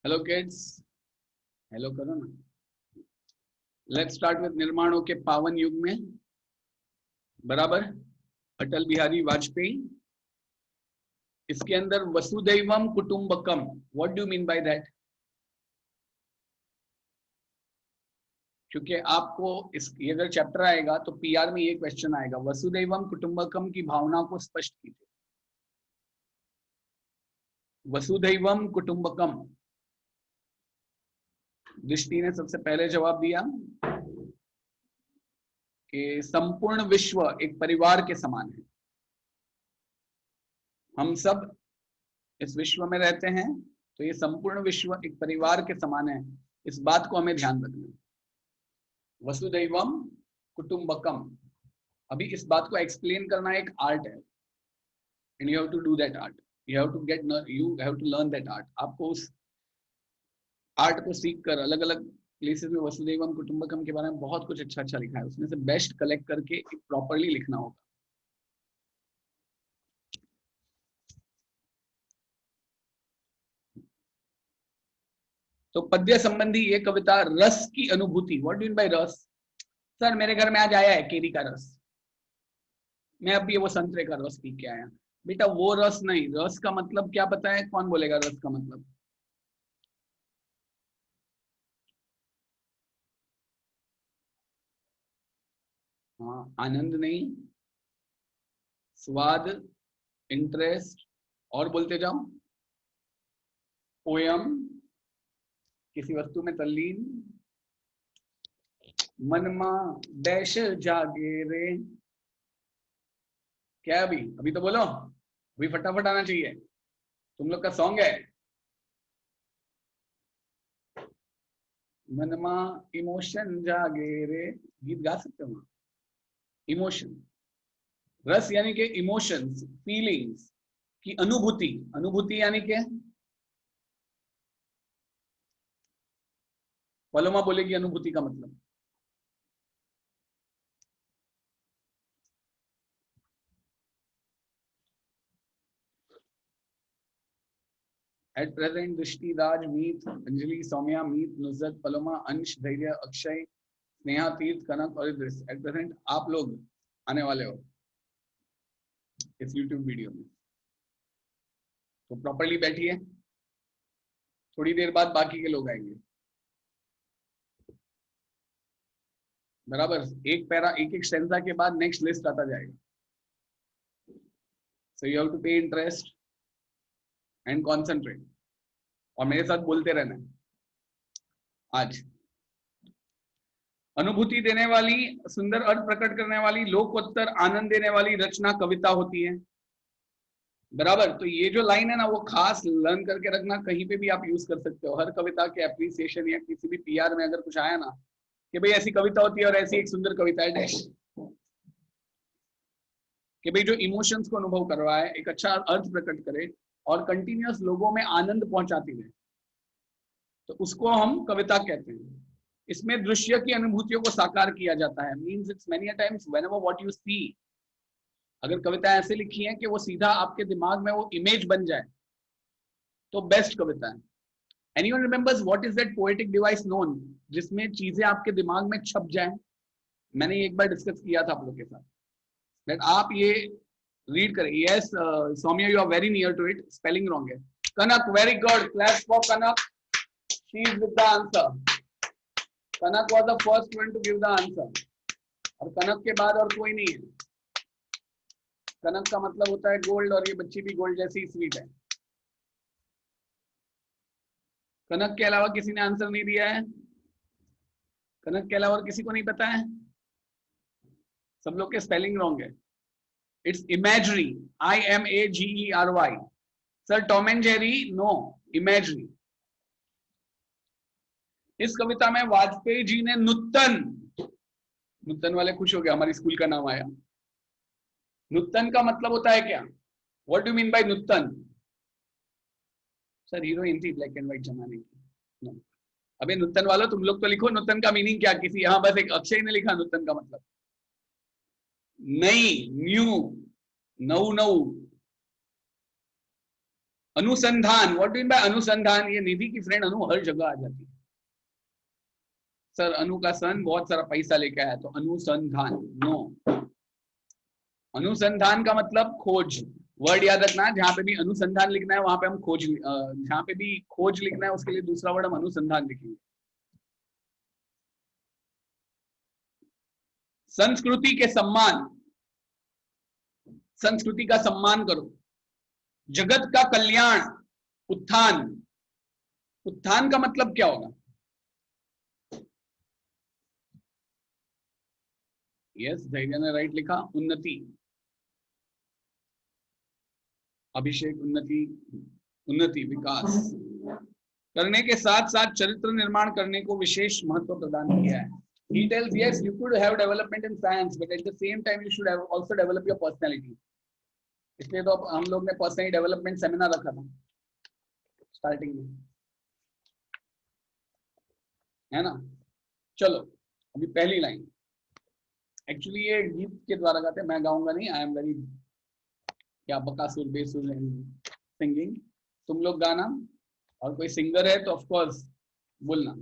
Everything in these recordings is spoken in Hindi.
हेलो किड्स, हेलो करो ना। लेट्स स्टार्ट विद निर्माणों के पावन युग में, बराबर, अटल बिहारी वाजपेयी। इसके अंदर वसुदैवम कुटुंबकम, what do you mean by that? क्योंकि आपको ये अगर चैप्टर आएगा तो पीआर में ये क्वेश्चन आएगा, वसुदैवम कुटुंबकम की भावना को स्पष्ट कीजिए। वसुदैवम कुटुंबकम, दृष्टि ने सबसे पहले जवाब दिया कि संपूर्ण विश्व एक परिवार के समान है। हम सब इस विश्व में रहते हैं, तो ये संपूर्ण विश्व एक परिवार के समान है। इस बात को हमें ध्यान रखना है। वसुदैवम कुटुंबकम, अभी इस बात को एक्सप्लेन करना एक आर्ट है, and you have to do that art. You have to learn that art. आपको उस आर्ट को सीख कर अलग अलग प्लेसेस में वसुदैवम कुटुंबकम के बारे में बहुत कुछ अच्छा अच्छा लिखा है, उसमें से बेस्ट कलेक्ट करके एक प्रॉपरली लिखना होगा। तो पद्य संबंधी ये कविता रस की अनुभूति, what do you mean bye रस? सर मेरे घर में आज आया है केरी का रस, मैं अभी वो संतरे का रस पी के आया। बेटा वो रस नहीं, रस का मतलब क्या पता है? कौन बोलेगा रस का मतलब? हाँ, आनंद नहीं, स्वाद, इंटरेस्ट, और बोलते जाओ। पोयम, किसी वस्तु में तल्लीन, मनमा डैश जागे रे। क्या है अभी तो बोलो, अभी फटाफट आना चाहिए। तुम लोग का सॉन्ग है। मनमा इमोशन जागे रे, गीत गा सकते हो? इमोशन, रस यानी कि इमोशंस, फीलिंग्स की अनुभूति। अनुभूति यानी कि पलोमा बोलेगी अनुभूति का मतलब। एट प्रेजेंट दृष्टि, राज, मीत, अंजलि, सौम्या, मीत, नुजरत, पलोमा, अंश, धैर्य, अक्षय, स्नेहा, तीर्थ, कनक और इद्रिस, एट प्रेजेंट आप लोग आने वाले हो इस यूट्यूब वीडियो में। तो प्रॉपर्ली बैठिए, थोड़ी देर बाद बाकी के लोग आएंगे। बराबर, एक पैरा, एक एक स्टेंजा के बाद नेक्स्ट लिस्ट आता जाएगा। सो यू हैव टू पे इंटरेस्ट एंड कॉन्सेंट्रेट, और मेरे साथ बोलते रहना है। आज अनुभूति देने वाली, सुंदर अर्थ प्रकट करने वाली, लोकोत्तर आनंद देने वाली रचना कविता होती है। बराबर, तो ये जो लाइन है ना, वो खास लर्न करके रखना, कहीं पे भी आप यूज कर सकते हो। हर कविता के एप्रिसिएशन या किसी भी पीआर में अगर कुछ आया ना कि भाई ऐसी कविता होती है और ऐसी एक सुंदर कविता है डैश, कि भाई जो इमोशंस को अनुभव कर रहा है, एक अच्छा अर्थ प्रकट करे और कंटिन्यूअस लोगों में आनंद पहुंचाती रहे, तो उसको हम कविता कहते हैं। इसमें दृश्य की अनुभूतियों को साकार किया जाता है। Means it's many times whenever what you see, अगर कविता ऐसे लिखी है कि वो सीधा आपके दिमाग में वो इमेज बन जाए, तो बेस्ट कविता है। Anyone remembers what is that poetic device known, जिसमें चीजें आपके दिमाग में छप जाएं? मैंने एक बार डिस्कस किया था आप लोग के साथ, दैट आप ये रीड करें। Yes Saumya, you are very near to it, spelling wrong है। Kanak, very good, claps for Kanak, she is with the answer. Kanak was the first one to give the answer, और कनक के बाद और कोई नहीं है। कनक का मतलब होता है गोल्ड, और ये बच्ची भी गोल्ड जैसी स्वीट है। कनक के अलावा किसी ने आंसर नहीं दिया है? कनक के अलावा और किसी को नहीं पता है? सब लोग के स्पेलिंग रॉन्ग है। It's imagery, IMAGERY। Sir Tom and Jerry, no, imagery. इस कविता में वाजपेयी जी ने नुत्तन, नुत्तन वाले खुश हो गए, हमारी स्कूल का नाम आया। नुत्तन का मतलब होता है क्या? What do mean by Nutan? Sir heroine थी ब्लैक एंड व्हाइट जमाने की। no. अबे नुत्तन वालों, तुम लोग तो लिखो नुत्तन का मीनिंग क्या। किसी यहाँ बस एक अक्षय ने लिखा नुत्तन का मतलब। नई, न्यू, नऊ नऊ, अनुसंधान, व्हाट डू मीन बाय अनुसंधान? ये निधि की फ्रेंड अनु हर जगह आ जाती है। सर अनु का सन बहुत सारा पैसा लेके आया, तो अनुसंधान नो। अनुसंधान का मतलब खोज। वर्ड याद रखना, जहां पे भी अनुसंधान लिखना है वहां पे हम खोज, जहां पे भी खोज लिखना है उसके लिए दूसरा वर्ड हम अनुसंधान लिखेंगे। संस्कृति के सम्मान, संस्कृति का सम्मान करो। जगत का कल्याण, उत्थान। उत्थान का मतलब क्या होगा? यस, धैर्य ने राइट लिखा। उन्नति, अभिषेक, उन्नति, उन्नति, विकास करने के साथ साथ चरित्र निर्माण करने को विशेष महत्व प्रदान किया है। He tells yes, you could have development in science, but at the same time you should have also develop your personality. इसलिए तो हम लोग ने पर्सनल डेवलपमेंट सेमिनार रखा था स्टार्टिंग में, है ना। चलो अभी पहली लाइन, एक्चुअली ये गीत के द्वारा गाते हैं, मैं गाऊंगा नहीं। आई एम वेरी क्या बकासुर बेसुर सिंगिंग, तुम लोग गाना, और कोई सिंगर है तो ऑफ कोर्स बोलना।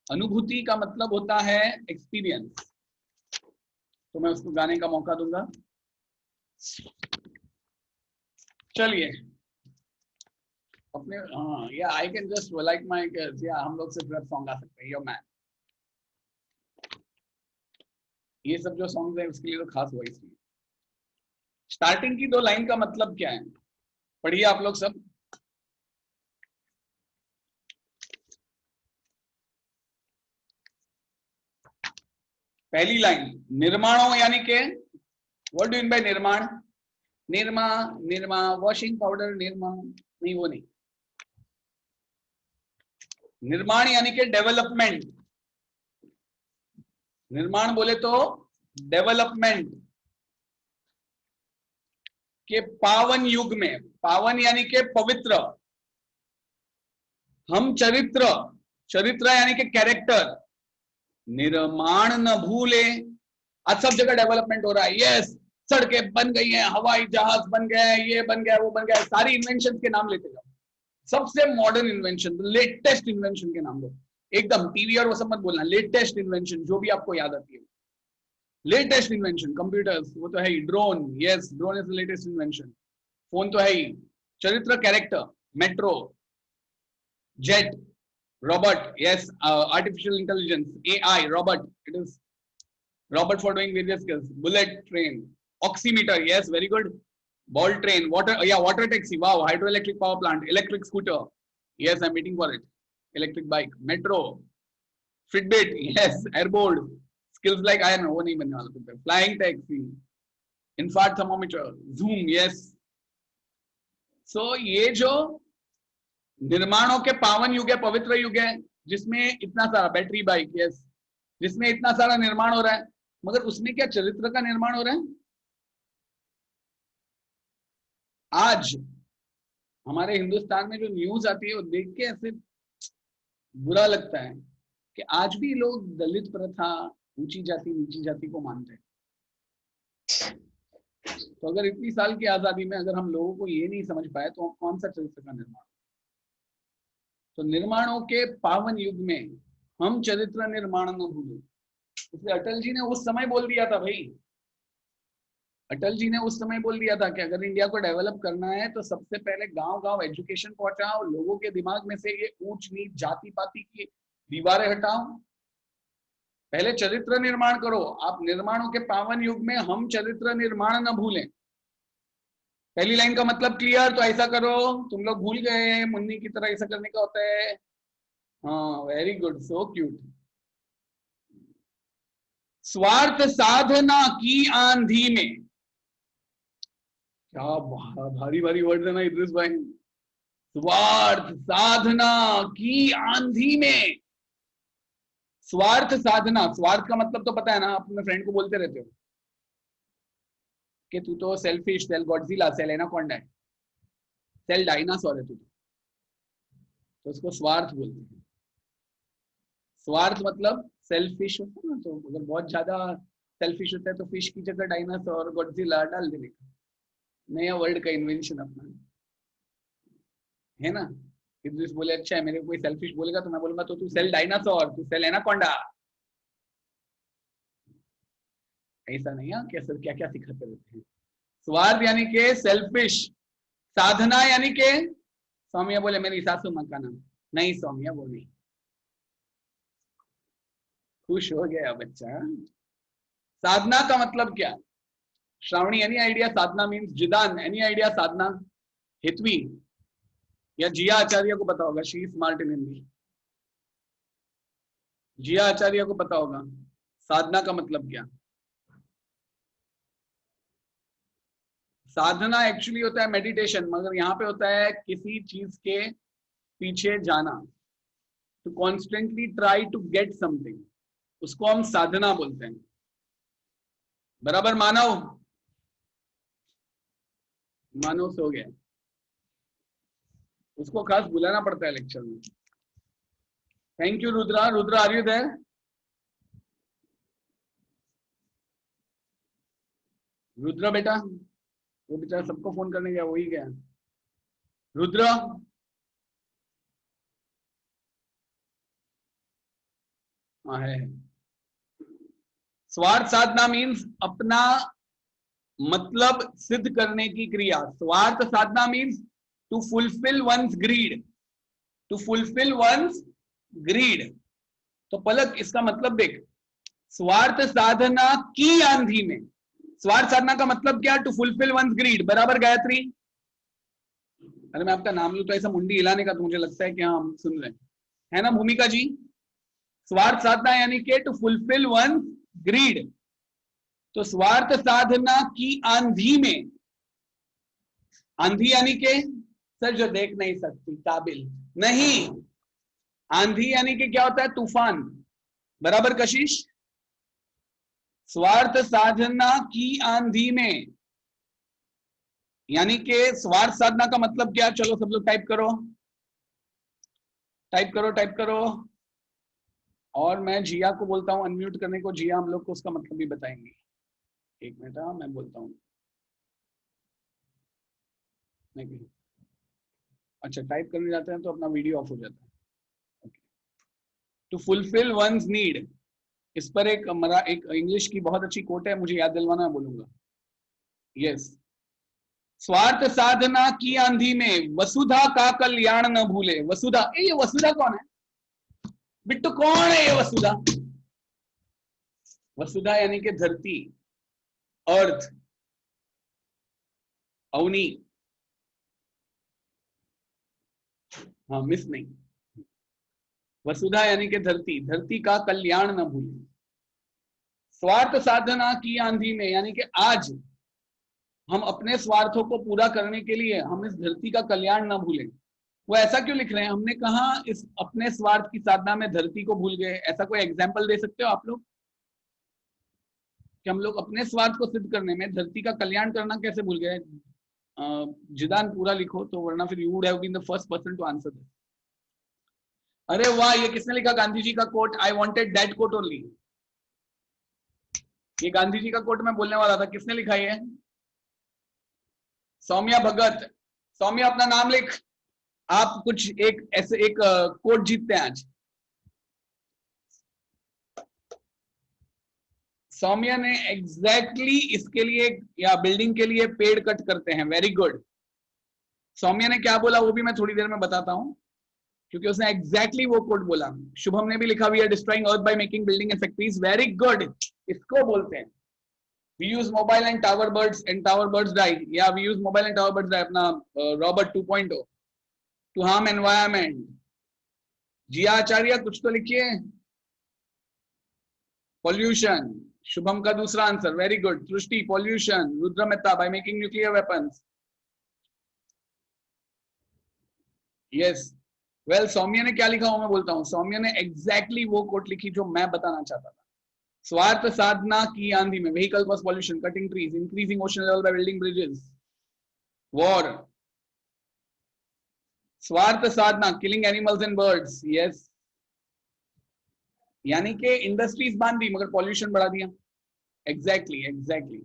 अनुभूति का मतलब होता है एक्सपीरियंस, तो मैं उसको गाने का मौका दूंगा। चलिए अपने, हाँ या I can just like my, या हम लोग सिर्फ रैप सॉन्ग गा सकते हैं। यो मैन, ये सब जो सॉन्ग है उसके लिए तो खास हुआ। इसलिए स्टार्टिंग की 2 लाइन का मतलब क्या है, पढ़िए आप लोग सब। पहली लाइन, निर्माणों यानी के, व्हाट डू मीन बाय निर्माण? निर्मा, निर्मा वॉशिंग पाउडर, निर्मा नहीं, वो नहीं। निर्माण यानी के डेवलपमेंट। निर्माण बोले तो डेवलपमेंट के पावन युग में, पावन यानी के पवित्र, हम चरित्र, चरित्र यानी के कैरेक्टर, निर्माण न भूले। आज सब जगह डेवलपमेंट हो रहा है, यस, सड़कें बन गई हैं, हवाई जहाज बन गए हैं, ये बन गया, वो बन गया, सारी इन्वेंशन के नाम लेते जाओ। सबसे मॉडर्न इन्वेंशन, लेटेस्ट इन्वेंशन के नाम लो एकदम। टीवी और वो सब मत बोलना, लेटेस्ट इन्वेंशन जो भी आपको याद आती है। लेटेस्ट इन्वेंशन, कंप्यूटर्स वो तो है ही, drone, yes drone is the latest invention, phone तो है ही। चरित्र, character, metro, jet, robot, yes, artificial intelligence, AI, robot, it is robot for doing various skills. Bullet train, oximeter, yes, very good. Ball train, water, yeah, water taxi, wow, hydroelectric power plant, electric scooter, yes, I'm waiting for it. Electric bike, metro, Fitbit, yes, airboard, skills like I don't know, वो नहीं बनने वाला कुछ। Flying taxi, infrared thermometer, zoom, yes. So ये जो निर्माणों के पावन युग है, पवित्र युग है, जिसमें इतना सारा बैटरी बाइक, यस, जिसमें इतना सारा निर्माण हो रहा है, मगर उसमें क्या चरित्र का निर्माण हो रहा है? आज हमारे हिंदुस्तान में जो न्यूज आती है वो देख के ऐसे बुरा लगता है कि आज भी लोग दलित प्रथा, ऊंची जाति नीची जाति को मानते हैं। तो अगर इतनी साल की आजादी में अगर हम लोगों को ये नहीं समझ पाए तो कौन सा चरित्र का निर्माण? तो निर्माणों के पावन युग में हम चरित्र निर्माण न भूलें। इसलिए अटल जी ने उस समय बोल दिया था भाई, अटल जी ने उस समय बोल दिया था कि अगर इंडिया को डेवलप करना है तो सबसे पहले गांव गांव एजुकेशन पहुंचाओ, लोगों के दिमाग में से ये ऊंच नीच जाति पाति की दीवारें हटाओ, पहले चरित्र निर्माण करो। आप निर्माणों के पावन युग में हम चरित्र निर्माण न भूलें। पहली लाइन का मतलब क्लियर? तो ऐसा करो, तुम लोग भूल गए मुन्नी की तरह ऐसा करने का होता है। हाँ, वेरी गुड, सो क्यूट। स्वार्थ साधना की आंधी में, क्या भारी भारी वर्ड है ना इद्रिस भाई। स्वार्थ साधना की आंधी में, स्वार्थ साधना, स्वार्थ का मतलब तो पता है ना, अपने फ्रेंड को बोलते रहते हो कि तू तो सेल्फिश, सेल गॉडजिला, सेल एनाकोंडा है, सेल डायनासोर है तू तो उसको स्वार्थ बोलते हैं। स्वार्थ मतलब सेल्फिश होता है ना, तो अगर बहुत ज्यादा सेल्फिश होता है तो फिश की जगह डायनासोर, गॉडजिला डाल देने का, नया वर्ड का इन्वेंशन अपना। है ना। इद्रिस बोले अच्छा है, मेरे को कोई सेल्फिश बोलेगा तो मैं बोलूंगा तो तू सेल डायनासोर, तू सेल एनाकोंडा। ऐसा नहीं है, क्या सर क्या क्या सिखाते रहते हैं। स्वार्थ यानी के सेल्फिश, साधना यानी के, सौम्या बोले मेरी सासू माँ का नाम, नहीं सौम्या वो नहीं। खुश हो गया बच्चा। साधना का मतलब क्या? श्रावणी एनी आइडिया साधना मीन्स? जिदान एनी आइडिया साधना? हितवी या जिया आचार्य को पता होगा, शी स्मार्ट इन हिंदी। जिया आचार्य को पता होगा साधना का मतलब क्या? साधना एक्चुअली होता है मेडिटेशन, मगर यहाँ पे होता है किसी चीज के पीछे जाना, to constantly try to get something, उसको हम साधना बोलते हैं। बराबर मानव? मानव से हो गया, उसको खास बुलाना पड़ता है लेक्चर में। Thank you Rudra. Rudra are you there? Rudra बेटा, वो बेचारा सबको फोन करने गया, वही गया। रुद्रा हाँ है। स्वार्थ साधना मीन्स अपना मतलब सिद्ध करने की क्रिया। स्वार्थ साधना means to fulfil one's greed, to fulfil one's greed. तो पलक इसका मतलब देख, स्वार्थ साधना की आंधी में, स्वार्थ साधना का मतलब क्या? To fulfil one's greed. बराबर गायत्री? अरे मैं आपका नाम लूं तो ऐसा मुंडी हिलाने का तो मुझे लगता है कि हाँ हम सुन रहे हैं, है ना भूमिका जी? स्वार्थ साधना यानी कि टू फुलफिल वन ग्रीड। तो स्वार्थ साधना की आंधी में, आंधी यानी के सर जो देख नहीं सकती, काबिल नहीं। आंधी यानी कि क्या होता है? तूफान। बराबर कशिश? स्वार्थ साधना की आंधी में यानी कि स्वार्थ साधना का मतलब क्या? चलो सब लोग टाइप करो, टाइप करो, टाइप करो। और मैं जिया को बोलता हूं अनम्यूट करने को, जिया हम लोग को उसका मतलब भी बताएंगी। एक मिनट, मैं बोलता हूँ। नहीं, अच्छा टाइप करने जाते हैं तो अपना वीडियो ऑफ हो जाता है। टू फुलफिल वंस नीड, इस पर एक मेरा एक इंग्लिश की बहुत अच्छी कोट है, मुझे याद दिलवाना, बोलूंगा। यस। स्वार्थ साधना की आंधी में वसुधा का कल्याण न भूले। वसुधा, ये वसुधा कौन है बिट्टू? कौन है ये वसुधा? वसुधा यानी कि धरती, अर्थ, अवनी। हाँ मिस नहीं। वसुधा यानी कि धरती, धरती का कल्याण न भूले। स्वार्थ साधना की आंधी में यानी कि आज हम अपने स्वार्थों को पूरा करने के लिए हम इस धरती का कल्याण न भूलें। वो ऐसा क्यों लिख रहे हैं? हमने कहा इस अपने स्वार्थ की साधना में धरती को भूल गए, ऐसा कोई एग्जाम्पल दे सकते हो आप लोग कि हम लोग अपने स्वार्थ को सिद्ध करने में धरती का कल्याण करना कैसे भूल गए? जिदान पूरा लिखो तो, वरना फिर you would have been the first person to answer this. अरे वाह, ये किसने लिखा? गांधी जी का quote, I wanted that quote only. ये गांधी जी का कोट मैं बोलने वाला था, किसने लिखा ये? सौम्या भगत। सौम्या अपना नाम लिख, आप कुछ एक ऐसे एक कोट जीतते हैं आज। सौम्या ने एग्जैक्टली इसके लिए, या बिल्डिंग के लिए पेड़ कट करते हैं, वेरी गुड। सौम्या ने क्या बोला वो भी मैं थोड़ी देर में बताता हूं, क्योंकि उसने एग्जैक्टली वो कोट बोला। शुभम ने भी लिखा, we are destroying earth by making building and factories, very good. इसको बोलते हैं we use mobile and tower birds die, yeah we use mobile and tower birds die, अपना Robert 2.0 to harm environment। Jiya Acharya कुछ तो लिखिए। पॉल्यूशन, शुभम का दूसरा answer, very good. Srishti, pollution. Rudra Mehta, by making nuclear weapons, yes. Well Saumya ने क्या लिखा वो मैं बोलता हूँ। सौम्या ने एग्जैक्टली वो कोट लिखी जो मैं बताना चाहता था। स्वार्थ साधना की आंधी में, vehicle cause pollution, cutting trees, increasing ocean level by building bridges, war. स्वार्थ साधना, killing animals and birds, yes. यानी कि इंडस्ट्रीज बांध दी मगर पॉल्यूशन बढ़ा दिया। Exactly exactly.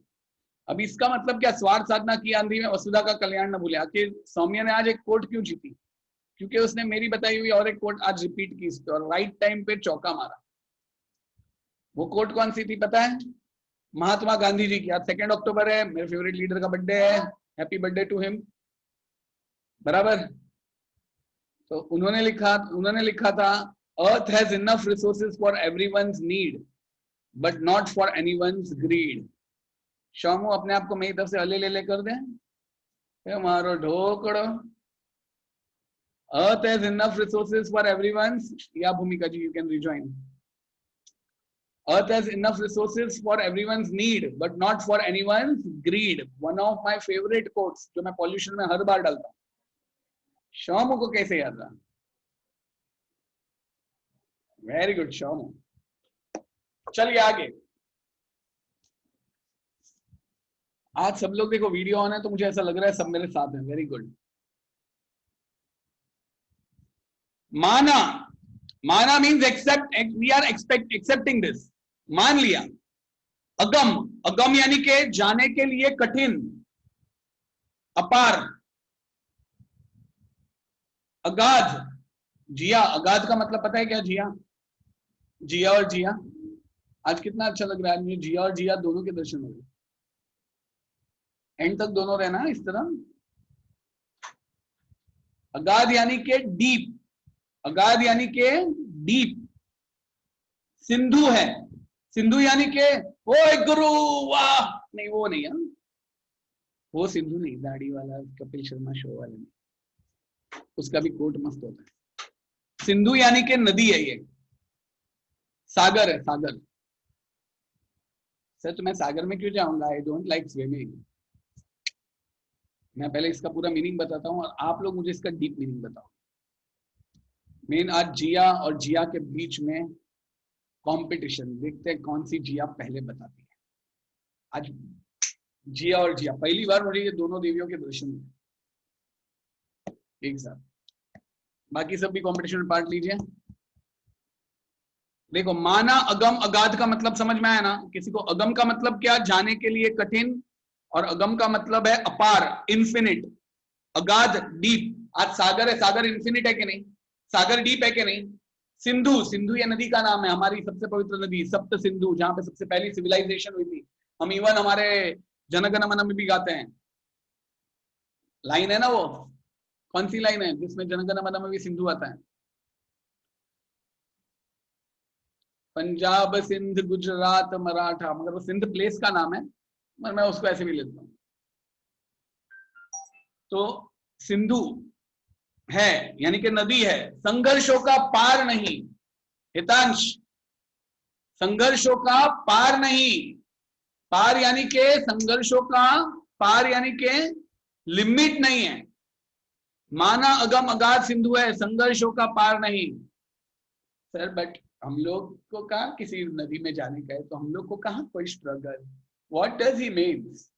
अब इसका मतलब क्या? स्वार्थ साधना की आंधी में वसुधा का कल्याण न भूले। आखिर सौम्या ने आज एक कोर्ट क्यों जीती? क्योंकि उसने मेरी बताई हुई और एक कोट आज रिपीट की इस पे और राइट टाइम पे चौका मारा। वो कोट कौन सी थी पता है? महात्मा गांधी जी की। आज 2 अक्टूबर है, मेरे फेवरेट लीडर का बर्थडे है, हैप्पी बर्थडे टू हिम। बराबर। तो उन्होंने लिखा था, earth has enough resources for everyone's need but not for anyone's greed. Shamu अपने आप को मेरी तरफ से अले ले ले कर दे मारो ढोकड़ो। Earth has enough resources for everyone's, या Bhumika ji you can rejoin. Earth has enough resources for everyone's need, but not for anyone's greed. One of my favorite quotes, जो मैं pollution में हर बार डालता हूँ। शोमू को कैसे याद रहा? Very good Shomu. चलिए आगे। आज सब लोग देखो वीडियो ऑन है तो मुझे ऐसा लग रहा है सब मेरे साथ हैं। Very good. माना, माना means accept, we are accepting this. मान लिया। अगम, अगम यानी के जाने के लिए कठिन, अपार। अगाध, जिया, अगाध का मतलब पता है क्या? जिया, जिया और जिया। आज कितना अच्छा लग रहा है मुझे, जिया और जिया दोनों के दर्शन हो गए। एंड तक दोनों रहना इस तरह। अगाध यानी के डीप, अगाध यानी के डीप। सिंधु है, सिंधु यानी के ओए गुरु वाह, नहीं वो नहीं है, वो सिंधु नहीं, दाढ़ी वाला कपिल शर्मा शो वाले नहीं, उसका भी कोट मस्त होता है। सिंधु यानी के नदी है, ये सागर है, सागर। सच मैं सागर में क्यों जाऊंगा? I don't like swimming. मैं पहले इसका पूरा मीनिंग बताता हूँ और आप लोग मुझे इसका डीप मीनिंग बताओ। मेन आज जिया और जिया के बीच में कंपटीशन, देखते हैं कौन सी जिया पहले बताती है। आज जिया और जिया, पहली बार मुझे ये दोनों देवियों के दर्शन हुए एक साथ। बाकी सब भी कंपटीशन में पार्ट लीजिए। देखो, माना, अगम, अगाध का मतलब समझ में आया ना किसी को? अगम का मतलब क्या? जाने के लिए कठिन, और अगम का मतलब है अपार, इन्फिनिट। अगाध, डीप। आज सागर है, सागर इन्फिनिट है कि नहीं? सागर डीप है कि नहीं? सिंधु, सिंधु ये नदी का नाम है, हमारी सबसे पवित्र नदी सप्त सिंधु, जहां पे सबसे पहली सिविलाइजेशन हुई थी। हम इवन हमारे जनगण मन में भी गाते हैं, लाइन है ना वो, कौन सी लाइन है जिसमें जनगण मन में भी सिंधु आता है? पंजाब, सिंध, गुजरात, मराठा, मगर वो सिंध प्लेस का नाम है, मगर मैं उसको ऐसे भी लेता हूँ। तो सिंधु है यानी कि नदी है, संघर्षों का पार नहीं। हितांश, संघर्षों का पार नहीं। पार यानी के संघर्षों का पार यानी के लिमिट नहीं है। माना, अगम, अगाध सिंधु है, संघर्षों का पार नहीं। सर बट हम लोग को कहा किसी नदी में जाने का है, तो हम लोग को कहा कोई struggle. What does he means?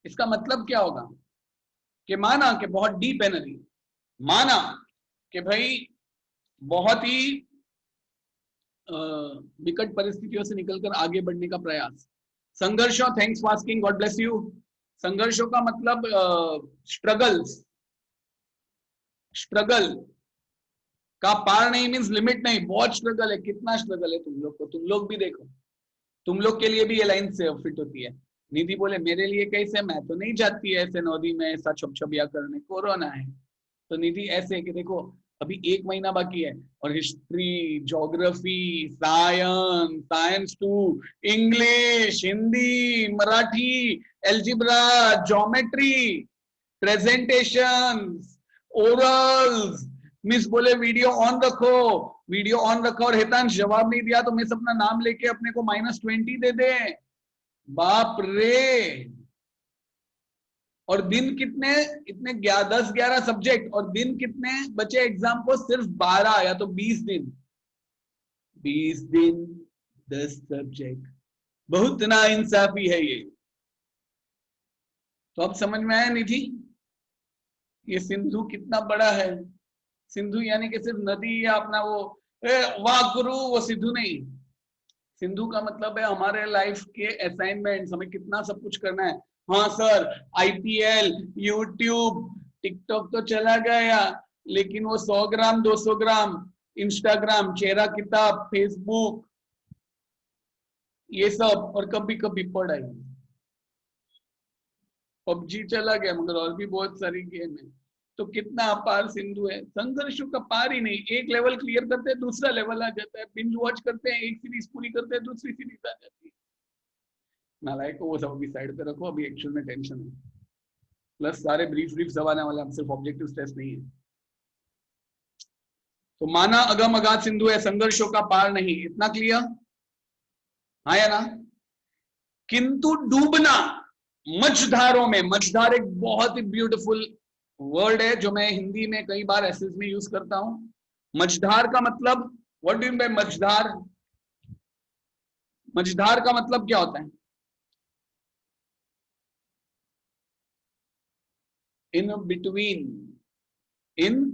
इसका मतलब क्या होगा कि माना कि बहुत डीप है नदी, माना कि भाई बहुत ही विकट परिस्थितियों से निकलकर आगे बढ़ने का प्रयास। संघर्षों, thanks for asking, God bless you. संघर्षों का मतलब स्ट्रगल्स, स्ट्रगल का पार नहीं मीन्स लिमिट नहीं। बहुत स्ट्रगल है, कितना स्ट्रगल है तुम लोग को, तुम लोग भी देखो, तुम लोग के लिए भी ये लाइन से फिट होती है। निधि बोले मेरे लिए कैसे? मैं तो नहीं जाती है ऐसे नदी में ऐसा छपछपिया करने, कोरोना है। तो निधि ऐसे कि देखो अभी 1 महीना बाकी है और history, geography, science, science 2, English, Hindi, Marathi, algebra, geometry, presentations, orals. Miss बोले वीडियो ऑन रखो, वीडियो ऑन रखो, और हितांश जवाब नहीं दिया तो मिस अपना नाम लेके अपने को -20 दे दे। बाप रे! और दिन कितने? इतने 10-11 सब्जेक्ट, और दिन कितने बचे एग्जाम को? सिर्फ 12 या तो 20 दिन। 20 दिन 10 सब्जेक्ट, बहुत नाइंसाफी है ये। तो अब समझ में आया निधि ये सिंधु कितना बड़ा है? सिंधु यानी कि सिर्फ नदी या अपना वो वाह गुरु, वो सिंधु नहीं। सिंधु का मतलब है हमारे लाइफ के असाइनमेंट्स, हमें कितना सब कुछ करना है। हाँ सर, IPL, यूट्यूब, टिकटॉक तो चला गया, लेकिन वो 100 ग्राम 200 ग्राम इंस्टाग्राम, चेहरा किताब, फेसबुक, ये सब, और कभी कभी पढ़ाई। पबजी चला गया, मगर और भी बहुत सारी गेम है। तो कितना अपार सिंधु है, संघर्षों का पार ही नहीं। एक लेवल क्लियर करते हैं, दूसरा लेवल आ जाता है, बिंज वॉच करते हैं, एक सीरीज पूरी करते हैं, दूसरी सीरीज आ जाती है। नालायक को वो सब अभी साइड पे रखो, अभी एक्चुअल में टेंशन है। प्लस सारे ब्रीफ सब आने वाले, सिर्फ ऑब्जेक्टिव टेस्ट नहीं है। तो माना अगम अगाध सिंधु है, संघर्षों का पार नहीं, इतना क्लियर? हाँ या ना? किंतु डूबना मझधारों में, मझधार एक बहुत ही ब्यूटीफुल वर्ड है जो मैं हिंदी में कई बार एसेज में यूज करता हूं। मझधार का मतलब, what do you mean bye मझधार? मझधार का मतलब क्या होता है? इन बिटवीन, इन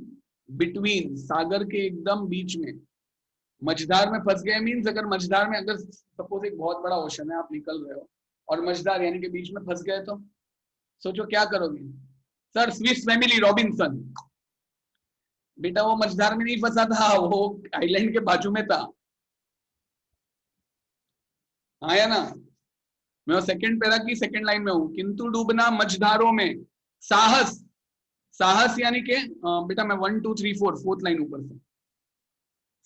बिटवीन, सागर के एकदम बीच में। मझधार में फंस गए मीन्स, अगर मझधार में, अगर सपोज एक बहुत बड़ा ओशन है, आप निकल रहे हो और मझधार यानी कि बीच में फंस गए, तो सोचो क्या करोगे? सर स्विस फैमिली रॉबिन्सन, बेटा वो मझधार में नहीं फंसा था, वो आइलैंड के बाजू में था। हाँ या ना? मैं सेकंड पैरा की सेकंड लाइन में हूं, किंतु डूबना मझधारों में, साहस, साहस यानी के बेटा मैं 1 2 3 4 फोर्थ लाइन ऊपर से,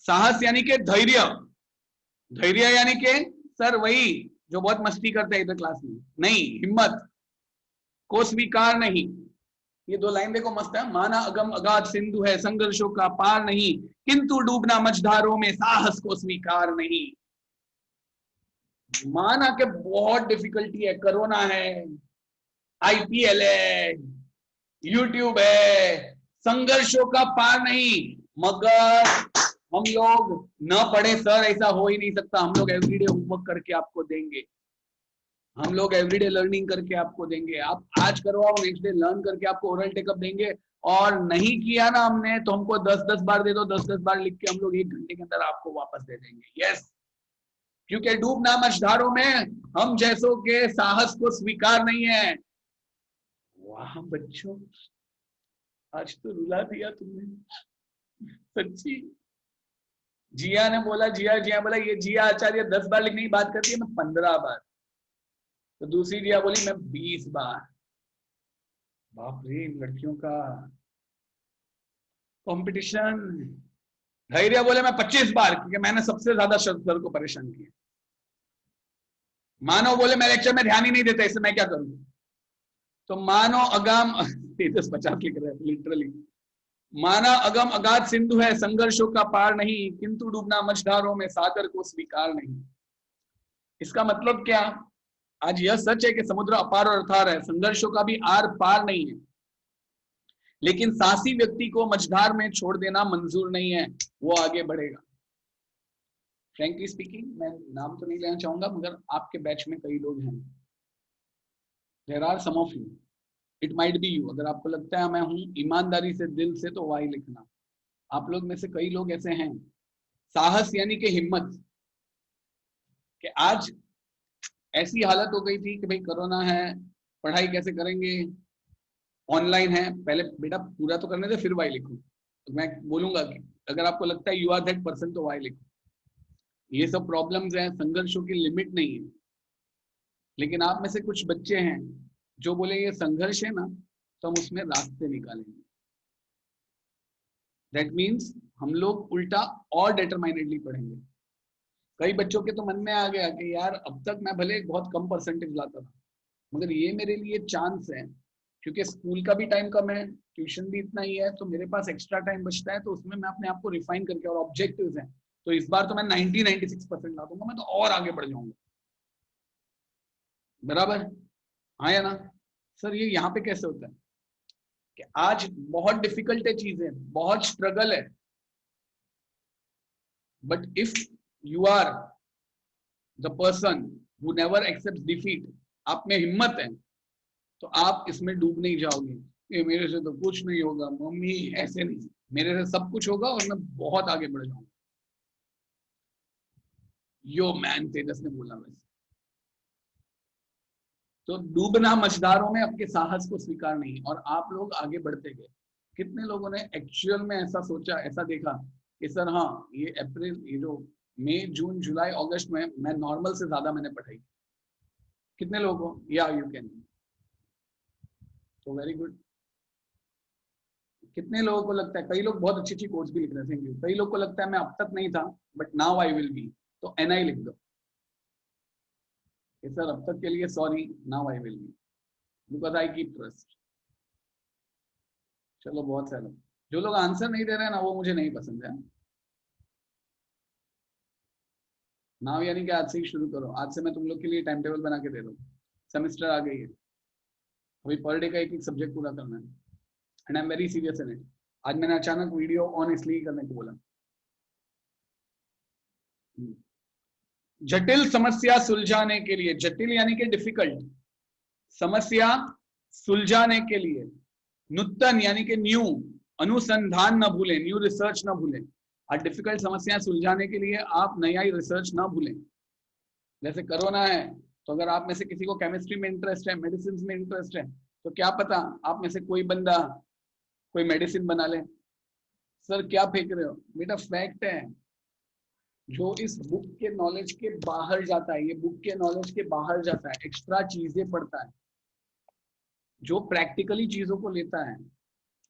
साहस यानी के धैर्य, धैर्य यानी के सर वही जो बहुत मस्ती करते हैं इधर क्लास में, नहीं, हिम्मत को स्वीकार नहीं। ये दो लाइन देखो मस्त है, माना अगम अगाध सिंधु है, संघर्षों का पार नहीं, किंतु डूबना मझधारों में, साहस को स्वीकार नहीं। माना के बहुत डिफिकल्टी है, कोरोना है, आईपीएल है, यूट्यूब है, संघर्षों का पार नहीं, मगर हम लोग न पढ़े सर, ऐसा हो ही नहीं सकता। हम लोग एवरीडे होमवर्क करके आपको देंगे, हम लोग एवरीडे लर्निंग करके आपको देंगे। आप आज करवाओ, नेक्स्ट डे लर्न करके आपको ओरल टेकअप देंगे, और नहीं किया ना हमने तो हमको 10-10 बार दे दो, 10-10 बार लिख के हम लोग 1 घंटे के अंदर आपको वापस दे देंगे। यस, क्योंकि डूबना मझधारों में हम जैसों के साहस को स्वीकार नहीं है। वाह बच्चों, आज तो रुला दिया तुमने सच्ची। जिया ने बोला, जिया जिया बोला, ये जिया आचार्य 10 बार लिखने की बात करती है, मैं 15 बार। तो दूसरी जिया बोली मैं 20 बार। बाप रे, इन लड़कियों का कंपटीशन। धैर्य बोले मैं 25 बार, क्योंकि मैंने सबसे ज्यादा सर को परेशान किया। मानव बोले मैं लेक्चर में ध्यान ही नहीं देता, इससे मैं क्या करूं? तो मानो अगम 50 लिख रहे हैं लिटरली, माना अगम अगाध सिंधु है, संघर्षों का पार नहीं, किंतु डूबना मझधारों में, सागर को स्वीकार नहीं। इसका मतलब क्या? आज यह सच है कि समुद्र अपार और अथार है, संघर्षों का भी आर पार नहीं है, लेकिन साहसी व्यक्ति को मझधार में छोड़ देना मंजूर नहीं है, वो आगे बढ़ेगा। फ्रैंकली स्पीकिंग, मैं नाम तो नहीं लेना चाहूंगा, मगर आपके बैच में कई लोग हैं, there are some of you, it might be you. अगर आपको लगता है मैं हूं ईमानदारी से, दिल से, तो वाई लिखना। आप लोग में से कई लोग ऐसे हैं। साहस यानी कि हिम्मत, कि आज ऐसी हालत हो गई थी कि भाई कोरोना है, पढ़ाई कैसे करेंगे, ऑनलाइन है, पहले बेटा पूरा तो करने दे फिर वाई लिखो। तो मैं बोलूंगा कि अगर आपको लगता है यू आर दैट पर्सन, तो वाई लिखो। ये सब प्रॉब्लम्स हैं, संघर्षों की लिमिट नहीं है। लेकिन आप में से कुछ बच्चे हैं जो बोले ये संघर्ष है ना, तो हम उसमें रास्ते निकालेंगे। दैट मीन्स हम लोग उल्टा और डिटरमाइनेडली पढ़ेंगे। कई बच्चों के तो मन में आ गया कि यार अब तक मैं भले बहुत कम परसेंटेज लाता था, मगर ये मेरे लिए चांस है, क्योंकि स्कूल का भी टाइम कम है, ट्यूशन भी इतना ही है, तो मेरे पास एक्स्ट्रा टाइम बचता है, तो उसमें मैं अपने आप को रिफाइन करके, और ऑब्जेक्टिव्स हैं, तो इस बार तो मैं 96% ला दूंगा, मैं तो और आगे बढ़ जाऊंगा। बराबर? हाँ या ना? सर ये यहाँ पे कैसे होता है कि आज बहुत डिफिकल्ट है चीजें, बहुत स्ट्रगल है, but if you are the person who never accepts defeat, आप में हिम्मत है, तो आप इसमें डूब नहीं जाओगे। ये मेरे से तो कुछ नहीं होगा मम्मी, ऐसे नहीं, मेरे से सब कुछ होगा और मैं बहुत आगे बढ़ जाऊंगा। यो मैन, तेजस ने बोला वैसे। तो डूबना मझधारों में आपके साहस को स्वीकार नहीं, और आप लोग आगे बढ़ते गए। कितने लोगों ने एक्चुअल में ऐसा सोचा, ऐसा देखा कि सर हाँ ये अप्रैल, ये जो मई जून जुलाई अगस्त में मैं नॉर्मल से ज्यादा मैंने पढ़ाई। कितने लोगों को, या यू कैन, तो वेरी गुड। कितने लोगों को लगता है, कई लोग बहुत अच्छी अच्छी कोर्स भी लिख रहे हैं, थैंक यू। कई लोग को लगता है मैं अब तक नहीं था but now I will be, तो NI लिख दो कि सर अब तक के लिए sorry, now I will be because I keep trust. चलो बहुत सारे जो लोग आंसर नहीं दे रहे हैं ना, वो मुझे नहीं पसंद है। नाउ यानी कि आज से ही शुरू करो, आज से मैं तुम लोग के लिए टाइम टेबल बना के दे रहा हूँ। सेमेस्टर आ गई है, अभी पर डे का एक एक सब्जेक्ट पूरा करना है, and I am very serious in it. आज मैंने अचानक वीडियो ऑन इसलिए करने को बोला। जटिल समस्या सुलझाने के लिए, जटिल यानी कि डिफिकल्ट, समस्या सुलझाने के लिए नूतन यानी कि न्यू, अनुसंधान न भूलें, न्यू रिसर्च न भूलें। और डिफिकल्ट समस्याएं सुलझाने के लिए आप नया रिसर्च ना भूलें। जैसे कोरोना है, तो अगर आप में से किसी को केमिस्ट्री में इंटरेस्ट है, मेडिसिन में इंटरेस्ट है, तो क्या पता आप में से कोई बंदा कोई मेडिसिन बना ले। सर क्या फेंक रहे हो बेटा, फैक्ट है। जो इस बुक के नॉलेज के बाहर जाता है, ये बुक के नॉलेज के बाहर जाता है, एक्स्ट्रा चीजें पढ़ता है, जो प्रैक्टिकली चीजों को लेता है।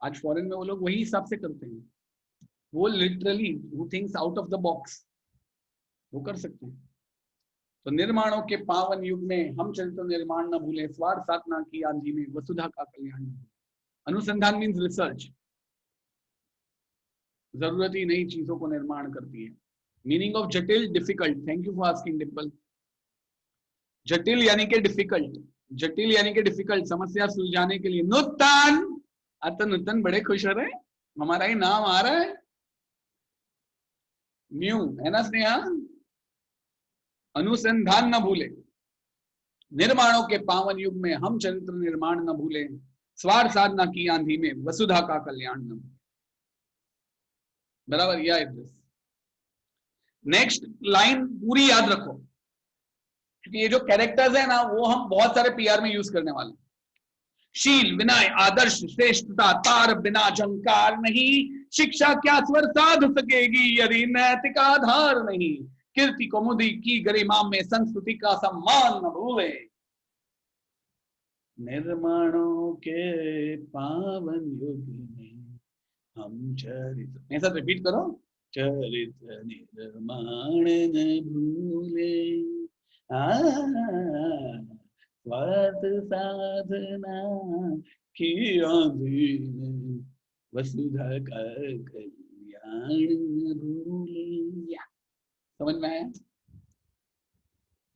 आज फॉरेन में वो लोग वही हिसाब से करते हैं, वो literally who thinks out of the box वो कर सकते हैं। तो निर्माणों के पावन युग में हम चरित्र निर्माण न भूले, स्वार्थ साधना की आंधी में वसुधा का कल्याण न भूले। अनुसंधान मीन्स रिसर्च, जरूरत ही नई चीजों को निर्माण करती है। मीनिंग ऑफ जटिल, difficult, thank you for asking Dimple. जटिल यानी कि डिफिकल्ट, जटिल यानी कि डिफिकल्ट समस्या सुलझाने के लिए नूतन। अब तो नूतन बड़े खुश हो रहे हैं, हमारा ही नाम आ रहा है, न्यू है ना स्नेहा। अनुसंधान न भूले, निर्माणों के पावन युग में हम चरित्र निर्माण न भूले, स्वार्थ साधना की आंधी में वसुधा का कल्याण न भूले। बराबर, या एड्रेस। नेक्स्ट लाइन पूरी याद रखो, क्योंकि ये जो कैरेक्टर्स है ना, वो हम बहुत सारे PR में यूज करने वाले। शील, विनय, आदर्श, श्रेष्ठता, तार बिना झंकार नहीं, शिक्षा क्या स्वर साध सकेगी यदि नैतिक आधार नहीं, कीर्ति कौमुदी की गरिमा में संस्कृति का सम्मान न भूले, निर्माणों के पावन युग में हम चरित्र, मेरे साथ रिपीट करो, चरित्र निर्माण न भूले, स्वार्थ साधना की आंधी में वसुधा का कल्याण न भूले। समझ में आया?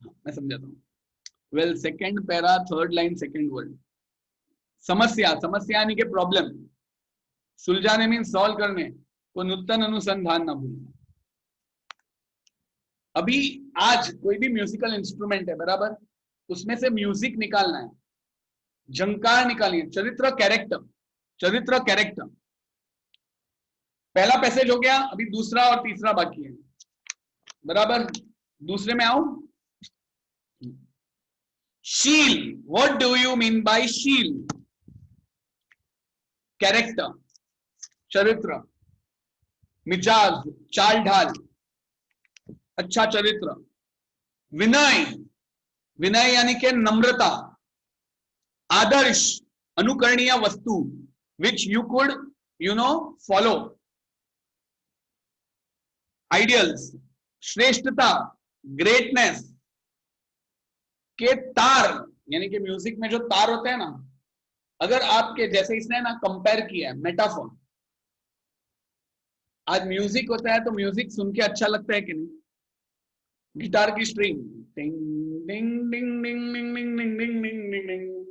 मैं समझाता हूँ। Well, second para, third line, second word. समस्या, समस्या यानी कि प्रॉब्लम, सुलझाने मीन सॉल्व करने को नूतन अनुसंधान ना भूलना। अभी आज कोई भी म्यूजिकल इंस्ट्रूमेंट है, बराबर, उसमें से म्यूजिक निकालना है, झंकार निकालनी है, चरित्र, कैरेक्टर, चरित्र, कैरेक्टर। पहला पैसेज हो गया, अभी दूसरा और तीसरा बाकी है, बराबर। दूसरे में आओ। शील, what do you mean bye शील? कैरेक्टर, चरित्र, मिजाज, चाल ढाल, अच्छा चरित्र। विनय, विनय यानी कि नम्रता। आदर्श, अनुकरणीय वस्तु, which you could follow. Ideals, श्रेष्ठता, ग्रेटनेस के तार, यानी कि म्यूजिक में जो तार होते हैं ना, अगर आपके जैसे इसने ना कंपेयर किया है, मेटाफोर। आज म्यूजिक होता है तो म्यूजिक सुन के अच्छा लगता है कि नहीं? गिटार की स्ट्रिंग, टिंग डिंग डिंग डिंग डिंग डिंग डिंग डिंग डिंग डिंग डिंग,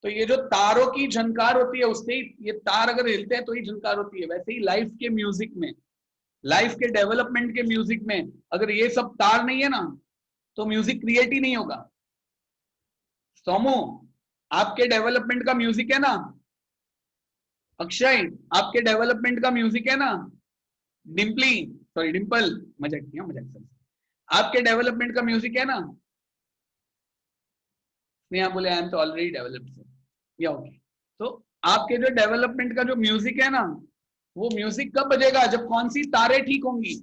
तो ये जो तारों की झनकार होती है, उससे ही ये तार अगर हिलते हैं तो ही झनकार होती है। वैसे ही लाइफ के म्यूजिक में, लाइफ के डेवलपमेंट के म्यूजिक में अगर ये सब तार नहीं है ना, तो म्यूजिक क्रिएट ही नहीं होगा। सोमू, आपके डेवलपमेंट का म्यूजिक है ना? अक्षय, आपके डेवलपमेंट का म्यूजिक है ना? डिम्पली, सॉरी डिम्पल, मजाक किया, मजाक सर, आपके डेवलपमेंट का म्यूजिक है ना? स्नेहा बोले आई एम तो ऑलरेडी डेवलप्ड, या ओके। तो आपके जो डेवलपमेंट का जो म्यूजिक है ना, वो म्यूजिक कब बजेगा, जब कौन सी तारे ठीक होंगी।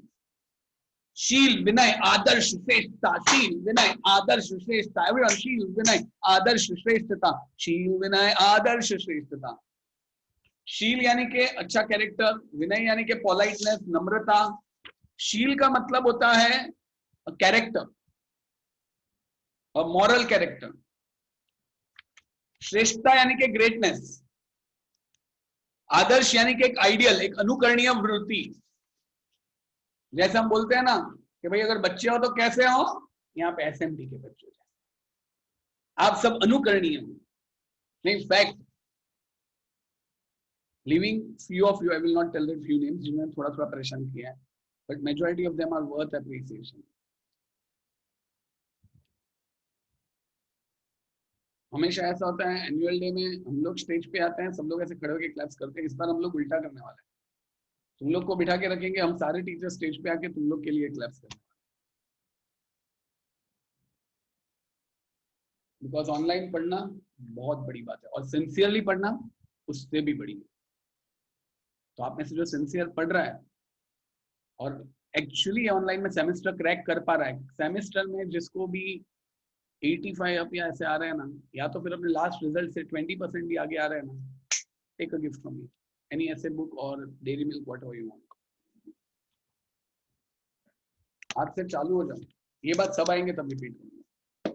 शील विनय आदर्श श्रेष्ठता, शील विनय आदर्श श्रेष्ठता, एवरीवन शील विनय आदर्श श्रेष्ठता, शील विनय आदर्श श्रेष्ठता। शील यानी कि अच्छा कैरेक्टर, विनय यानी कि पोलाइटनेस, नम्रता। शील का मतलब होता है कैरेक्टर और मॉरल कैरेक्टर। श्रेष्ठता यानी कि ग्रेटनेस। आदर्श यानी कि एक आइडियल, एक अनुकरणीय वृत्ति। जैसे हम बोलते हैं ना कि भाई अगर बच्चे हो तो कैसे हो, यहाँ पे एसएमटी के बच्चे हो, आप सब अनुकरणीय हो। नहीं, fact. Living few of you, I will not tell the few names, जिन्होंने थोड़ा थोड़ा परेशान किया है, but majority of them are worth appreciation. हमेशा ऐसा होता है एनुअल डे में हम लोग स्टेज पे आते हैं, सब लोग ऐसे खड़े होकर क्लैप्स करते हैं। इस बार हम लोग उल्टा करने वाले हैं, तुम लोग को बिठा के रखेंगे, हम सारे टीचर स्टेज पे आके तुम लोग के लिए क्लैप्स करेंगे। बिकॉज ऑनलाइन पढ़ना बहुत बड़ी बात है, और सिंसियरली पढ़ना उससे भी बड़ी। तो आप में से जो सिंसियर पढ़ रहा है और एक्चुअली ऑनलाइन में सेमेस्टर क्रैक कर पा रहा है, सेमेस्टर में जिसको भी 85 अप या ऐसे आ रहे हैं ना, या तो फिर अपने लास्ट रिजल्ट से 20% भी आगे आ रहे हैं ना, take a gift from me, any ऐसे बुक और Dairy Milk, whatever you want. आज से चालू हो जाओ, ये बात सब आएंगे तब रिपीट करूंगा।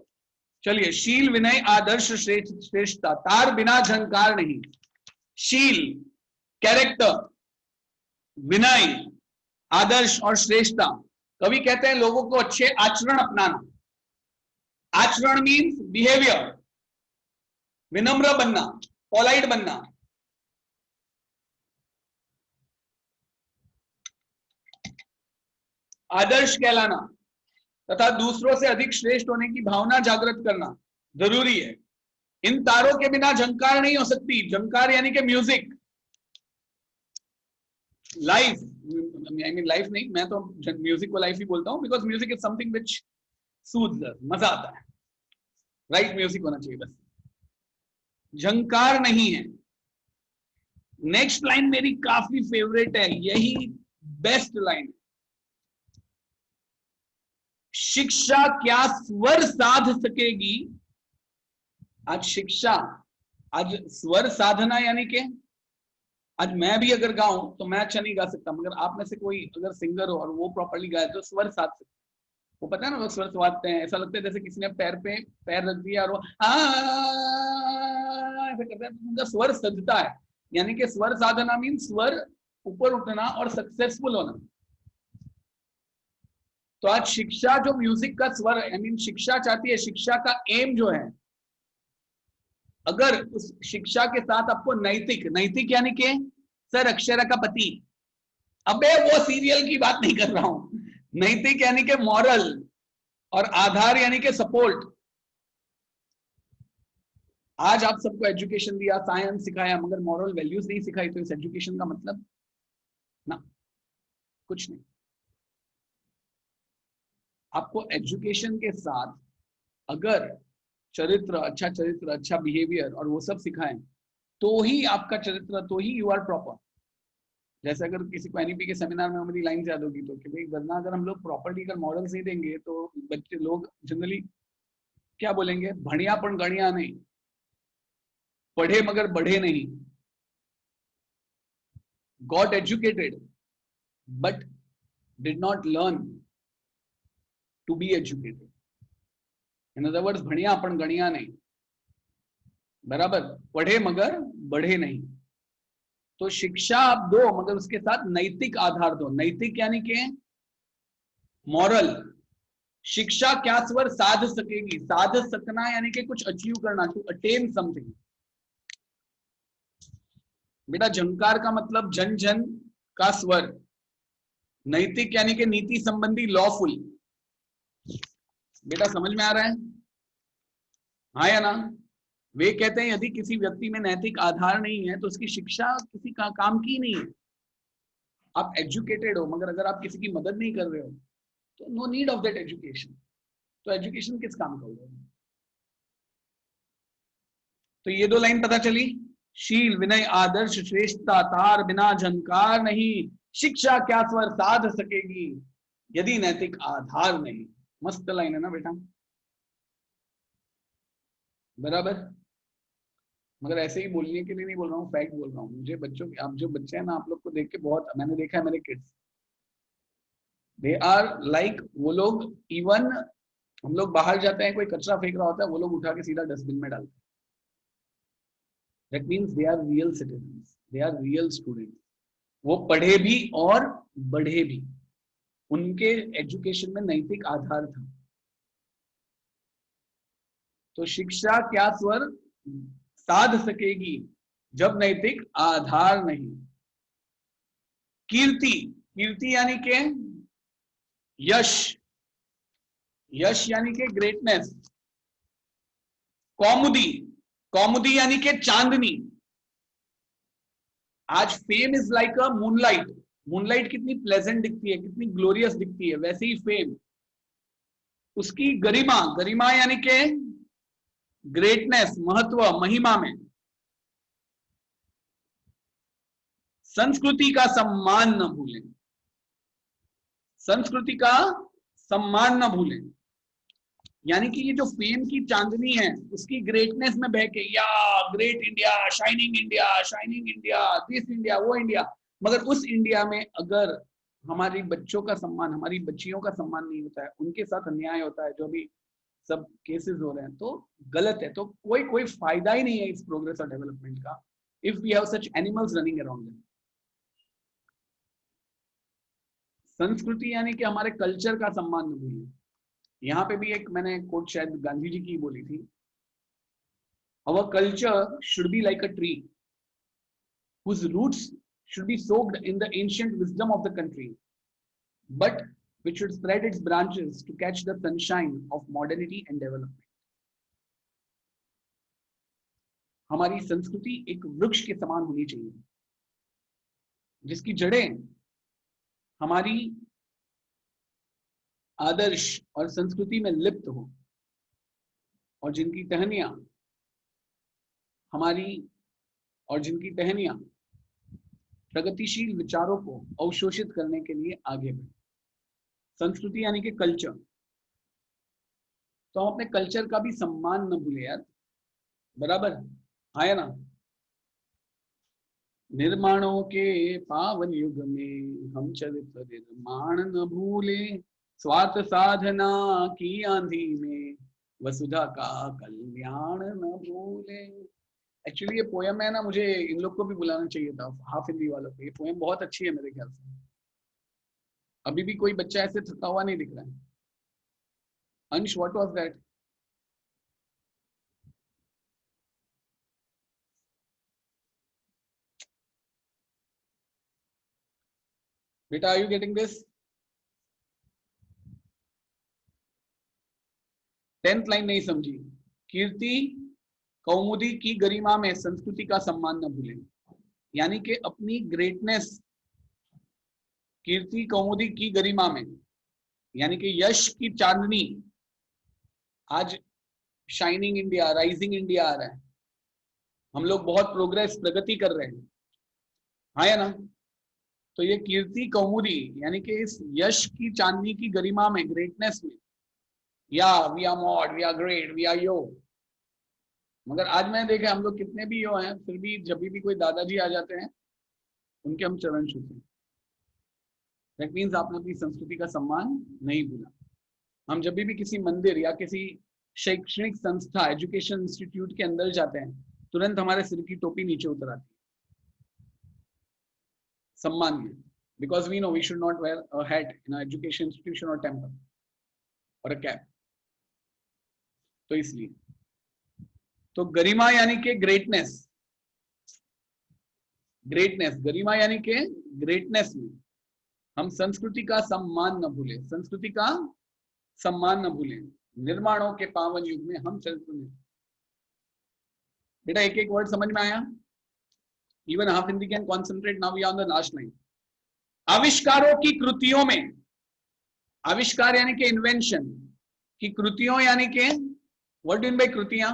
चलिए, शील विनय आदर्श श्रेष्ठता, तार बिना झंकार नहीं। शील कैरेक्टर, विनय आदर्श और श्रेष्ठता। कवि कहते हैं लोगों को अच्छे आचरण अपनाना। आचरण मीन्स बिहेवियर, विनम्र बनना, पोलाइट बनना। आदर्श कहलाना तथा दूसरों से अधिक श्रेष्ठ होने की भावना जागृत करना जरूरी है। इन तारों के बिना झंकार नहीं हो सकती। झंकार यानी कि music, life. I mean life नहीं, मैं तो म्यूजिक को लाइफ ही बोलता हूं, because music is something which soothes us, मजा आता है। राइट म्यूजिक होना चाहिए बस, झंकार नहीं है। नेक्स्ट लाइन मेरी काफी फेवरेट है, यही बेस्ट लाइन। शिक्षा क्या स्वर साध सकेगी। आज शिक्षा, आज स्वर साधना यानी कि आज मैं भी अगर गाऊं तो मैं अच्छा नहीं गा सकता, मगर आप में से कोई अगर सिंगर हो और वो प्रॉपर्ली गाए तो स्वर साध सकता। वो पता है ना, वो स्वर साधते हैं, ऐसा लगता है जैसे किसी ने पैर पे पैर रख दिया और वो ऐसा करता है, तो उनका स्वर सजता है। यानी कि स्वर साधना मीन स्वर ऊपर उठना और सक्सेसफुल होना। तो आज शिक्षा जो म्यूजिक का स्वर, आई मीन शिक्षा चाहती है, शिक्षा का एम जो है, अगर उस शिक्षा के साथ आपको नैतिक, नैतिक यानी कि सर अक्षरा का पति, अबे वो सीरियल की बात नहीं कर रहा हूं, नैतिक यानी कि मॉरल, और आधार यानी कि सपोर्ट। आज आप सबको एजुकेशन दिया, साइंस सिखाया, मगर मॉरल वैल्यूज नहीं सिखाई, तो इस एजुकेशन का मतलब ना कुछ नहीं। आपको एजुकेशन के साथ अगर चरित्र, अच्छा बिहेवियर और वो सब सिखाएं, तो ही आपका चरित्र, तो ही यू आर प्रॉपर। जैसे अगर किसी को एनईपी के सेमिनार में मेरी लाइन याद होगी तो कि भाई वरना अगर हम लोग प्रॉपर्ली अगर मॉडल्स नहीं देंगे तो बच्चे लोग जनरली क्या बोलेंगे, भणिया पण गणिया नहीं, पढ़े मगर बढ़े नहीं। Got educated but did not learn to be educated. In other words, भणिया पण गणिया नहीं, बराबर, पढ़े मगर बढ़े नहीं। तो शिक्षा आप दो, मगर उसके साथ नैतिक आधार दो। नैतिक यानी कि मॉरल। शिक्षा क्या स्वर साध सकेगी, साध सकना यानी कि कुछ अचीव करना, टू अटेन समथिंग। बेटा झंकार का मतलब जन जन का स्वर। नैतिक यानी कि नीति संबंधी, लॉफुल। बेटा समझ में आ रहा है, हाँ या ना। वे कहते हैं यदि किसी व्यक्ति में नैतिक आधार नहीं है तो उसकी शिक्षा किसी का काम की नहीं है। आप एजुकेटेड हो मगर अगर आप किसी की मदद नहीं कर रहे हो तो no need of that education. तो एजुकेशन किस काम का होगा। तो ये 2 लाइन पता चली। शील विनय आदर्श श्रेष्ठता तार बिना झंकार नहीं, शिक्षा क्या स्वर साध सकेगी यदि नैतिक आधार नहीं। मस्त लाइन है ना बेटा, बराबर। मगर ऐसे ही बोलने के लिए नहीं बोल रहा हूँ, फैक्ट बोल रहा हूँ। मुझे बच्चों की, आप जो बच्चे हैं ना, आप लोग को देख के बहुत, मैंने देखा है मेरे किड्स, दे आर लाइक, वो लोग इवन, हम लोग बाहर जाते हैं, कोई कचरा फेंक रहा होता है, वो लोग उठा के सीधा डस्टबिन में डालते हैं। That means they are real citizens, they are real students. वो पढ़े भी और बढ़े भी, उनके एजुकेशन में नैतिक आधार था। तो शिक्षा क्या स्वर साध सकेगी जब नैतिक आधार नहीं। कीर्ति, कीर्ति यानी के यश, यश यानी के ग्रेटनेस। कौमुदी, कौमुदी यानी के चांदनी। आज fame is like a moonlight, moonlight कितनी प्लेजेंट दिखती है, कितनी ग्लोरियस दिखती है, वैसे ही फेम, उसकी गरिमा, गरिमा यानी के ग्रेटनेस, महत्व, महिमा में। संस्कृति का सम्मान न भूलें, संस्कृति का सम्मान न भूलें। यानी कि ये जो फेम की चांदनी है, उसकी ग्रेटनेस में बह के, या great India, shining India, shining India, this India, वो इंडिया, मगर उस इंडिया में अगर हमारी बच्चों का सम्मान, हमारी बच्चियों का सम्मान नहीं होता है, उनके साथ अन्याय होता है, जो भी सब केसेस हो रहे हैं, तो गलत है। तो कोई फायदा ही नहीं है इस प्रोग्रेस और डेवलपमेंट का, if we have such animals running around them. संस्कृति यानी कि हमारे कल्चर का सम्मान न भूलिए। यहाँ पे भी एक मैंने कोट शायद गांधी जी की बोली थी, our culture should be like a tree whose roots should be soaked in the ancient wisdom of the country, but which should spread its branches to catch the sunshine of modernity and development. हमारी संस्कृति एक वृक्ष के समान होनी चाहिए, जिसकी जड़ें हमारी आदर्श और संस्कृति में लिप्त हो, और जिनकी टहनियां हमारी, और जिनकी टहनियां प्रगतिशील विचारों को अवशोषित करने के लिए आगे बढ़े। संस्कृति यानी कि कल्चर। तो हम अपने कल्चर का भी सम्मान न भूले यार, बराबर आया ना। निर्माणों के पावन युग में हम चरित्र निर्माण न भूले, स्वार्थ साधना की आंधी में वसुधा का कल्याण न भूले। एक्चुअली ये पोयम है ना, मुझे इन लोग को भी बुलाना चाहिए था, हाफ हिंदी वालों को। ये पोयम बहुत अच्छी है मेरे ख्याल से। अभी भी कोई बच्चा ऐसे थका हुआ नहीं दिख रहा है। Ansh, what was that? बेटा, are you getting this? 10th line नहीं समझी। कीर्ति कौमुदी की गरिमा में संस्कृति का सम्मान न भूलें, यानी कि अपनी ग्रेटनेस, कीर्ति कौमुदी की गरिमा में, यानी कि यश की चांदनी। आज शाइनिंग इंडिया, राइजिंग इंडिया आ रहा है, हम लोग बहुत प्रोग्रेस, प्रगति कर रहे हैं, हाँ या ना। तो ये कीर्ति कौमुदी यानी कि इस यश की चांदनी की गरिमा में, ग्रेटनेस में, या we are mod, we are great, we are yo. मगर आज मैंने देखा हम लोग कितने भी यो हैं, फिर भी जब भी कोई दादाजी आ जाते हैं, उनके हम चरण छूते हैं। दैट मीन्स आपने अपनी संस्कृति का सम्मान नहीं भूला। हम जब भी किसी मंदिर या किसी शैक्षणिक संस्था, एजुकेशन इंस्टीट्यूट के अंदर जाते हैं, तुरंत हमारे सिर की टोपी नीचे उतर आती है, सम्मान है, because we know we should not wear a hat in education institution और टेम्पल और अ कैप। तो इसलिए तो गरिमा यानी कि ग्रेटनेस, ग्रेटनेस, गरिमा यानी कि ग्रेटनेस में हम संस्कृति का सम्मान न भूलें, संस्कृति का सम्मान न भूलें। निर्माणों के पावन युग में हम चरित्र में। बेटा एक एक वर्ड समझ में आया? Even half Hindi can concentrate. Now we are on the last line. आविष्कारों की कृतियों में, आविष्कार यानी कि इन्वेंशन की कृतियों, यानी कि व्हाट डू मीन बाय कृतियां?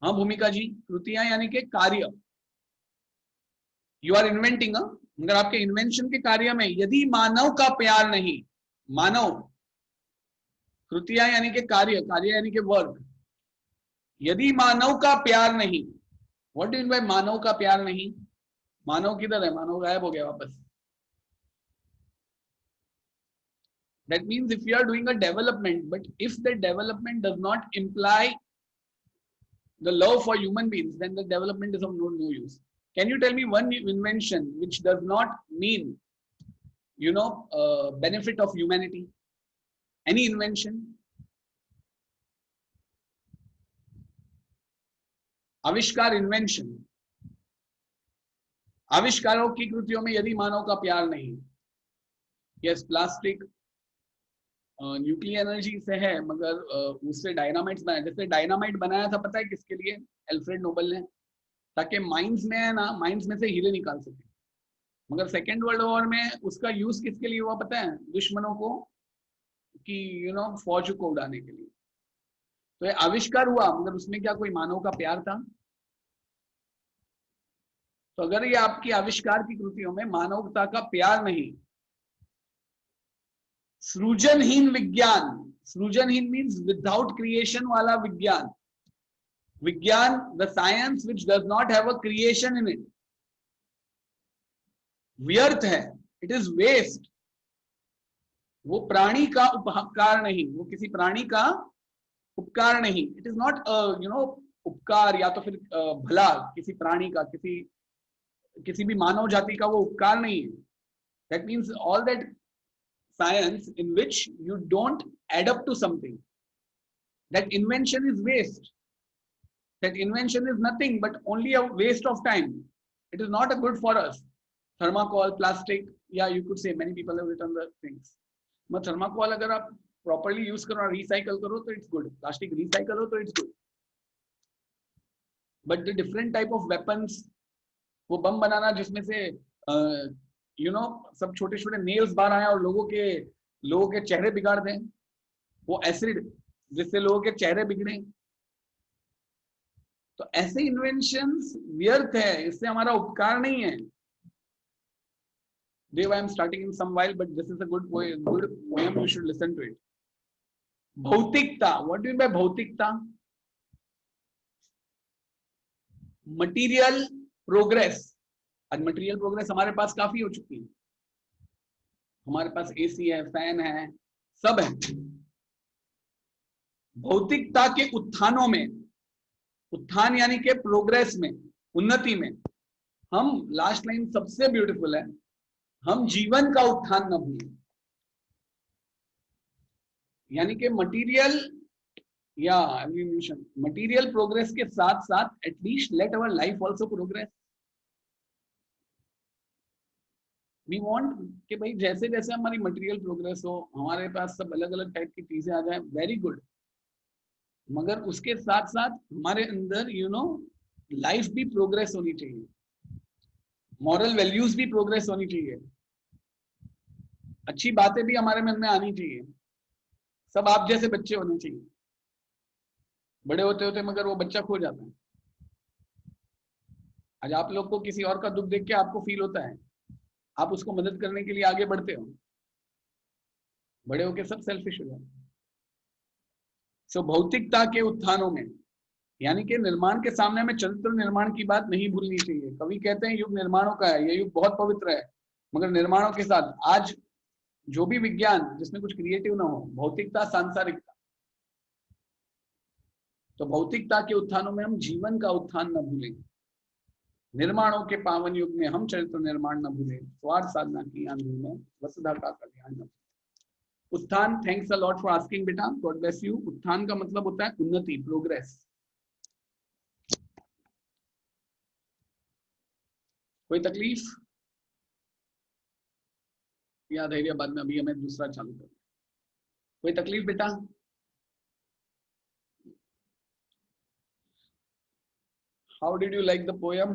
हाँ भूमिका जी, कृतियां यानी के कार्य। यू आर इन्वेंटिंग, मगर आपके इन्वेंशन के कार्य में यदि मानव का प्यार नहीं, मानव, कृतियां यानी के कार्य, कार्य यानी के वर्क, यदि मानव का प्यार नहीं, व्हाट डू मीन बाय मानव का प्यार नहीं? मानव किधर है? मानव गायब हो गया वापस। That means if you are doing a development, but if the development does not imply the love for human beings, then the development is of no use. Can you tell me one invention which does not mean, benefit of humanity? Any invention? आविष्कार, इन्वेंशन, आविष्कारों की कृतियों में यदि मानव का प्यार नहीं, यस प्लास्टिक न्यूक्लियर एनर्जी से है, मगर उससे डायनामाइट्स बनाया, जैसे डायनामाइट बनाया था पता है किसके लिए? एल्फ्रेड नोबल ने, ताकि माइंस में है ना, माइंस में से हीरे निकाल सके। मगर सेकेंड वर्ल्ड वॉर में उसका यूज किसके लिए हुआ पता है? दुश्मनों को, कि फौज को उड़ाने के लिए। तो ये आविष्कार हुआ, मगर उसमें क्या कोई मानव का प्यार था? तो अगर ये आपकी आविष्कार की कृतियों में मानवता का प्यार नहीं, सृजनहीन विज्ञान, सृजनहीन मीन्स विदाउट क्रिएशन वाला विज्ञान, विज्ञान the science which does not have a creation in it, व्यर्थ है, इट इज वेस्ट। वो प्राणी का उपकार नहीं, वो किसी प्राणी का उपकार नहीं, इट इज नॉट उपकार, या तो फिर भला किसी प्राणी का, किसी भी मानव जाति का वो उपकार नहीं है। That means all that science in which you don't add up to something, that invention is waste, that invention is nothing but only a waste of time, it is not a good for us. Thermocol, plastic, yeah, you could say many people have written the things, but thermocol agar aap properly use karo और recycle karo तो it's good, plastic recycle हो तो it's good, but the different type of weapons, वो बम बनाना जिसमें से सब छोटे छोटे नेल्स बाहर आए और लोगों के चेहरे बिगाड़ दें, वो एसिड जिससे लोगों के चेहरे बिगड़े, तो ऐसे इन्वेंशंस व्यर्थ है, इससे हमारा उपकार नहीं है। Dev, I am starting in some while, but this is a good poem, you should listen to it. भौतिकता, what do you mean by भौतिकता? Material progress. आज मटेरियल प्रोग्रेस हमारे पास काफी हो चुकी है, हमारे पास एसी है, फैन है, सब है। भौतिकता के उत्थानों में, उत्थान यानी के प्रोग्रेस में, उन्नति में, हम, लास्ट लाइन सबसे ब्यूटीफुल है, हम जीवन का उत्थान न भूलें। यानी कि मटीरियल या एवोल्यूशन, मटीरियल प्रोग्रेस के साथ साथ at least let our life also progress. We want कि भाई जैसे जैसे हमारी मटेरियल प्रोग्रेस हो, हमारे पास सब अलग अलग टाइप की चीजें आ जाए, वेरी गुड, मगर उसके साथ साथ हमारे अंदर लाइफ भी प्रोग्रेस होनी चाहिए, मॉरल वैल्यूज भी प्रोग्रेस होनी चाहिए, अच्छी बातें भी हमारे मन में आनी चाहिए, सब आप जैसे बच्चे होने चाहिए। बड़े होते होते मगर वो बच्चा खो जाता है। आज आप लोग को किसी और का दुख देख के आपको फील होता है, आप उसको मदद करने के लिए आगे बढ़ते हो, बड़े होके सब सेल्फिश हो जाते हैं। सो भौतिकता के उत्थानों में, यानी कि निर्माण के सामने में चरित्र निर्माण की बात नहीं भूलनी चाहिए। कवि कहते हैं युग निर्माणों का है, ये युग बहुत पवित्र है, मगर निर्माणों के साथ आज जो भी विज्ञान जिसमें कुछ क्रिएटिव ना हो, भौतिकता, सांसारिकता, तो भौतिकता के उत्थानों में हम जीवन का उत्थान न भूलें, निर्माणों के पावन युग में हम चरित्र निर्माण न भूलें, स्वार्थ साधना की आंधी में वसुधा का ध्यान न भूलें। उत्थान, thanks a lot for asking बेटा, गॉड ब्लेस यू। उत्थान का मतलब होता है उन्नति, प्रोग्रेस। कोई तकलीफ या धैर्य, बाद में, अभी हमें दूसरा चालू कर। कोई तकलीफ बेटा? How did you like the poem?